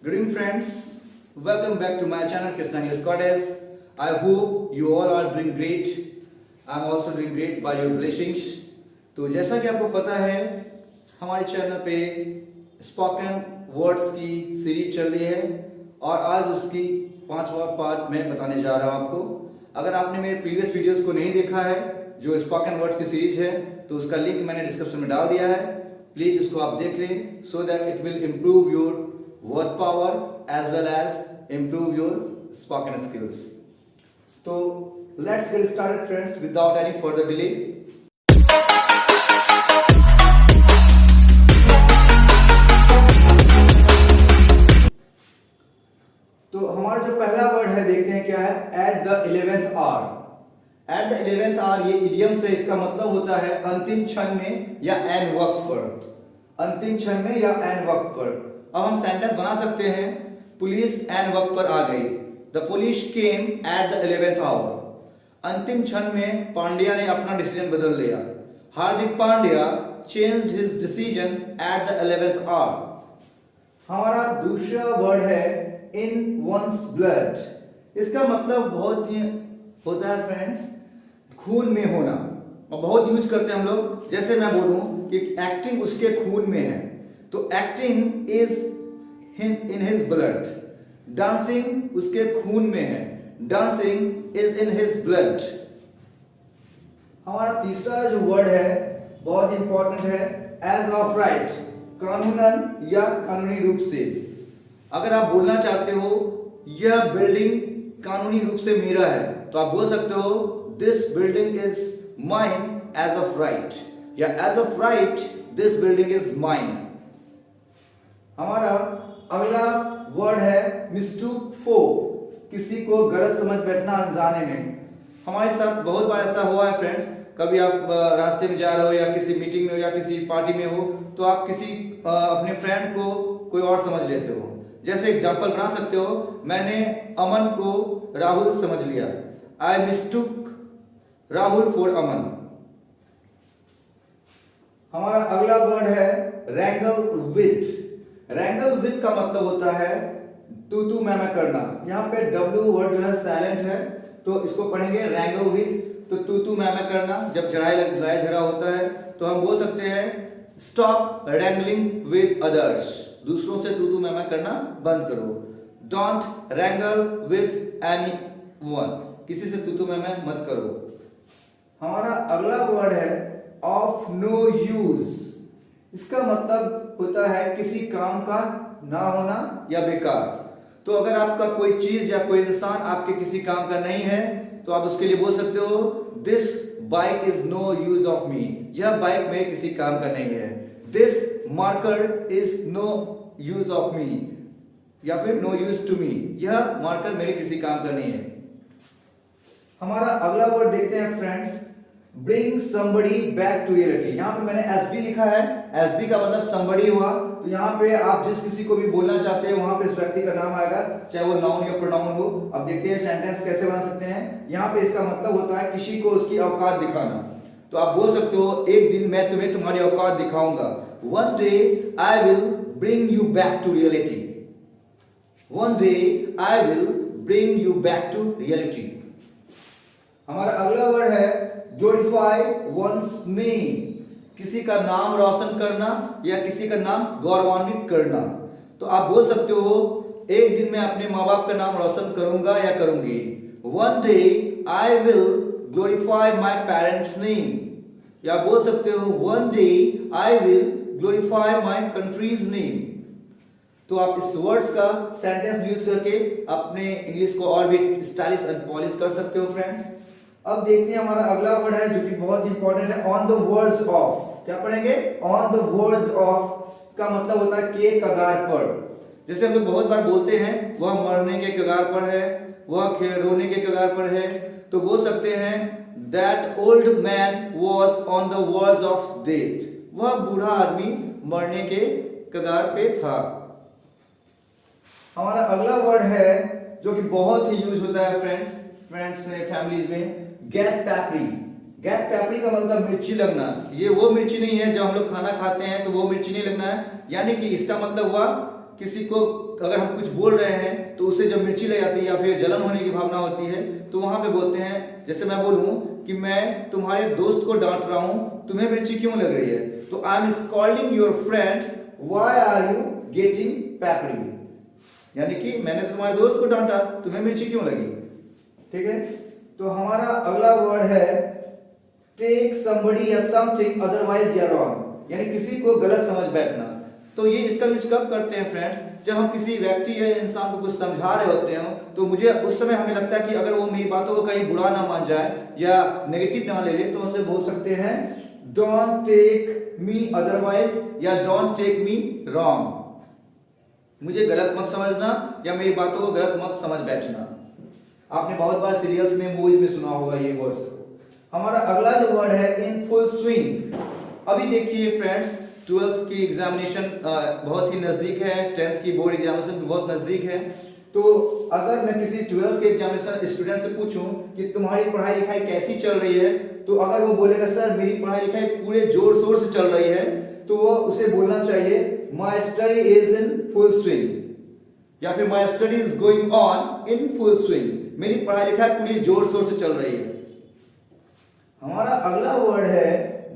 Good evening, friends. Welcome back to my channel, Krishna English Goddess. I hope you all are doing great. I'm also doing great by your blessings. तो जैसा कि आपको पता है हमारे channel पे spoken words की series चल रही है और आज उसकी 5वां पार्ट मैं बताने जा रहा हूँ आपको। अगर आपने मेरे प्रीवियस वीडियोस को नहीं देखा है जो स्पोकन वर्ड्स की सीरीज है तो उसका लिंक मैंने डिस्क्रिप्शन में डाल दिया है। प्लीज उसको आप देख लें so that it will improve your word power as well as improve your spoken skills. So let's get started, friends, without any further delay. तो हमारा जो पहला वर्ड है देखते हैं क्या है, at the 11th hour. At the 11th hour ये इडियम से इसका मतलब होता है अंतिम क्षण में या एन वक्त पर, अंतिम क्षण में या एन वक्त पर। अब हम सेंटेंस बना सकते हैं पुलिस एन वक्त पर आ गई। The police came at the 11th hour. अंतिम क्षण में पांड्या ने अपना डिसीजन बदल लिया। Hardik Pandya changed his decision at the 11th hour. हमारा दूसरा वर्ड है इन वंस ब्लड। इसका मतलब बहुत ही होता है फ्रेंड्स खून में होना, और बहुत यूज करते हैं हम लोग। जैसे मैं बोलूं कि एक्टिंग उसके खून में है तो acting is in his blood. Dancing उसके खून में है, dancing is in his blood. हमारा तीसरा जो वर्ड है बहुत इंपॉर्टेंट है, एज ऑफ राइट, कानूनन या कानूनी रूप से। अगर आप बोलना चाहते हो यह बिल्डिंग कानूनी रूप से मेरा है तो आप बोल सकते हो this building is mine as of right, या as of right this building is mine. हमारा अगला वर्ड है मिस्टूक फो, किसी को गलत समझ बैठना अनजाने में। हमारे साथ बहुत बार ऐसा हुआ है फ्रेंड्स, कभी आप रास्ते में जा रहे हो या किसी मीटिंग में हो या किसी पार्टी में हो तो आप किसी अपने फ्रेंड को कोई और समझ लेते हो। जैसे एग्जांपल बना सकते हो, मैंने अमन को राहुल समझ लिया। आई मिस्टूक राहुल फॉर अमन। हमारा अगला वर्ड है रैंगल विथ। रैंगल विथ का मतलब होता है तू मैं करना। यहाँ पे डब्ल्यू वर्ड जो है साइलेंट है तो इसको पढ़ेंगे रैंगल विथ। तो तू मैं करना, जब लड़ाई झगड़ा होता है तो हम बोल सकते हैं स्टॉप रैंगलिंग विथ अदर्स। दूसरों से तू मैं करना बंद करो। डोंट रैंगल विथ एनीवन, किसी से तू मैं मत करो। हमारा अगला वर्ड है ऑफ नो यूज। इसका मतलब होता है किसी काम का ना होना या बेकार। तो अगर आपका कोई चीज या कोई इंसान आपके किसी काम का नहीं है तो आप उसके लिए बोल सकते हो this bike is no use of me, यह बाइक मेरे किसी काम का नहीं है। This marker is no use of me, या फिर नो यूज टू मी, यह मार्कर मेरे किसी काम का नहीं है। हमारा अगला वर्ड देखते हैं friends, bring somebody back to reality। यहाँ पे मैंने SB लिखा है, SB का मतलब somebody हुआ। तो यहाँ पे आप जिस किसी को भी बोलना चाहते हैं वहां पे उस व्यक्ति का नाम आएगा, चाहे वो नाउन या प्रोनाउन हो। अब देखते हैं सेंटेंस कैसे बना सकते हैं। यहाँ पे इसका मतलब होता है किसी को उसकी औकात दिखाना। तो आप बोल सकते हो एक दिन मैं तुम्हें तुम्हारी औकात दिखाऊंगा। One day I will bring you back to reality. One day I will bring you back to reality. हमारा अगला वर्ड है ग्लोरीफाई वंस नेम, किसी का नाम रोशन करना या किसी का नाम गौरवान्वित करना। तो आप बोल सकते हो एक दिन मैं अपने माँ बाप का नाम रोशन करूंगा या करूंगी। One day I will glorify my parents name, या बोल सकते हो one day I will glorify my countries name. तो आप इस वर्ड्स का सेंटेंस यूज करके अपने इंग्लिश को और भी स्टाइलिश एंड पॉलिश कर सकते हो फ्रेंड्स। अब देखते हैं हमारा अगला वर्ड है जो कि बहुत इंपॉर्टेंट है, ऑन द वर्ड्स ऑफ। क्या पढ़ेंगे? ऑन द वर्ड्स ऑफ का मतलब होता है के कगार पर। जैसे हम लोग बहुत बार बोलते हैं वह मरने के कगार पर है, वह रोने के कगार पर है, तो बोल सकते हैं that old man was on the words of death. वह बूढ़ा आदमी मरने के कगार पे था। हमारा अगला वर्ड है जो कि बहुत ही यूज होता है फ्रेंड्स में, फैमिलीज में, गेट पैपरी। गेट पैपरी का मतलब मिर्ची लगना। ये वो मिर्ची नहीं है जब हम लोग खाना खाते हैं तो वो मिर्ची नहीं लगना है, यानी कि इसका मतलब हुआ किसी को अगर हम कुछ बोल रहे हैं तो उसे जब मिर्ची लग जाती है या फिर जलन होने की भावना होती है तो वहां पे बोलते हैं, जैसे मैं बोलूं कि मैं तुम्हारे दोस्त को डांट रहा हूं, तुम्हें मिर्ची क्यों लग रही है, तो I am scolding your friend, why are you getting peppery, यानी कि मैंने तुम्हारे दोस्त को डांटा, तुम्हें मिर्ची क्यों लगी। ठीक है, तो हमारा अगला वर्ड है टेक समबडी या समथिंग अदरवाइज या रॉन्ग, यानी किसी को गलत समझ बैठना। तो ये इसका यूज कब करते हैं फ्रेंड्स, जब हम किसी व्यक्ति या इंसान को कुछ समझा रहे होते हैं तो मुझे उस समय हमें लगता है कि अगर वो मेरी बातों को कहीं बुरा ना मान जाए या नेगेटिव ना ले ले तो उसे बोल सकते हैं डोंट टेक मी अदरवाइज या डोंट टेक मी रॉन्ग, मुझे गलत मत समझना या मेरी बातों को गलत मत समझ बैठना। आपने बहुत बार सीरियल्स में, मूवीज में सुना होगा ये वर्ड्स। हमारा अगला जो वर्ड है इन फुल स्विंग। अभी देखिए फ्रेंड्स, 12th की एग्जामिनेशन बहुत ही नजदीक है, 10th की बोर्ड एग्जामिनेशन भी बहुत नजदीक है। तो अगर मैं किसी 12th के एग्जामिनेशन स्टूडेंट से पूछूं कि तुम्हारी पढ़ाई लिखाई कैसी चल रही है, तो अगर वो बोलेगा सर मेरी पढ़ाई लिखाई पूरे जोर शोर से चल रही है, तो वो उसे बोलना चाहिए my study is in full swing, या फिर my study is going on in full swing, मेरी पढ़ाई लिखाई पूरी जोर शोर से चल रही है। हमारा अगला वर्ड है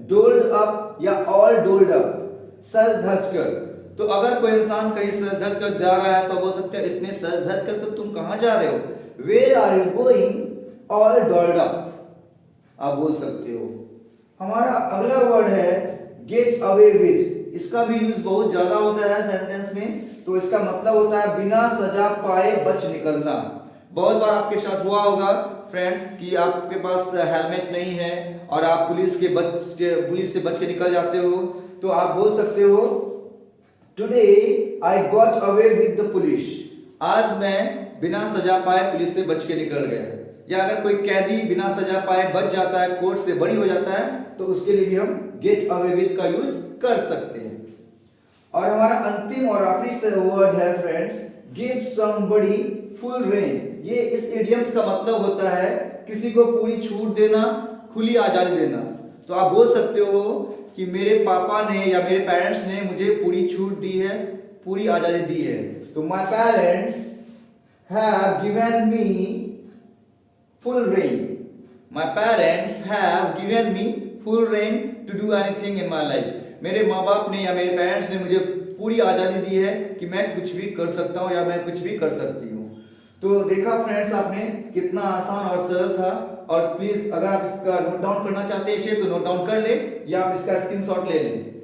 डोल्ड अप या ऑल डोल्ड अप, सज धज कर। तो अगर कोई इंसान कहीं सज धज कर जा रहा है तो बोल सकते हैं इसने सज धज कर, तो तुम कहां जा रहे हो, where are you going all dolled up, आप बोल सकते हो। हमारा अगला वर्ड है गेट अवे विद। इसका भी यूज बहुत ज्यादा होता है सेंटेंस में, तो इसका मतलब होता है बिना सजा पाए बच निकलना। बहुत बार आपके साथ हुआ होगा फ्रेंड्स कि आपके पास हेलमेट नहीं है और आप पुलिस से बच के निकल जाते हो, तो आप बोल सकते हो today I got away with the police, आज मैं बिना सजा पाए पुलिस से बच के निकल गया। या अगर कोई कैदी बिना सजा पाए बच जाता है, कोर्ट से बरी हो जाता है, तो उसके लिए भी हम गेट अवे विद का यूज कर सकते हैं। और हमारा अंतिम और आखिरी वर्ड है friends give somebody full rain. ये इस इडियम्स का मतलब होता है किसी को पूरी छूट देना, खुली आजादी देना। तो आप बोल सकते हो कि मेरे पापा ने या मेरे पेरेंट्स ने मुझे पूरी छूट दी है, पूरी आजादी दी है। तो my parents have given me full rein, my parents have given me full rein to do anything in my life. मेरे माँ बाप ने या मेरे पेरेंट्स ने मुझे पूरी आजादी दी है कि मैं कुछ भी कर सकता हूँ या मैं कुछ भी कर सकती हूँ। तो देखा फ्रेंड्स आपने कितना आसान और सरल था। और प्लीज अगर आप इसका नोट डाउन करना चाहते हैं तो नोट डाउन कर ले या आप इसका स्क्रीनशॉट ले लें।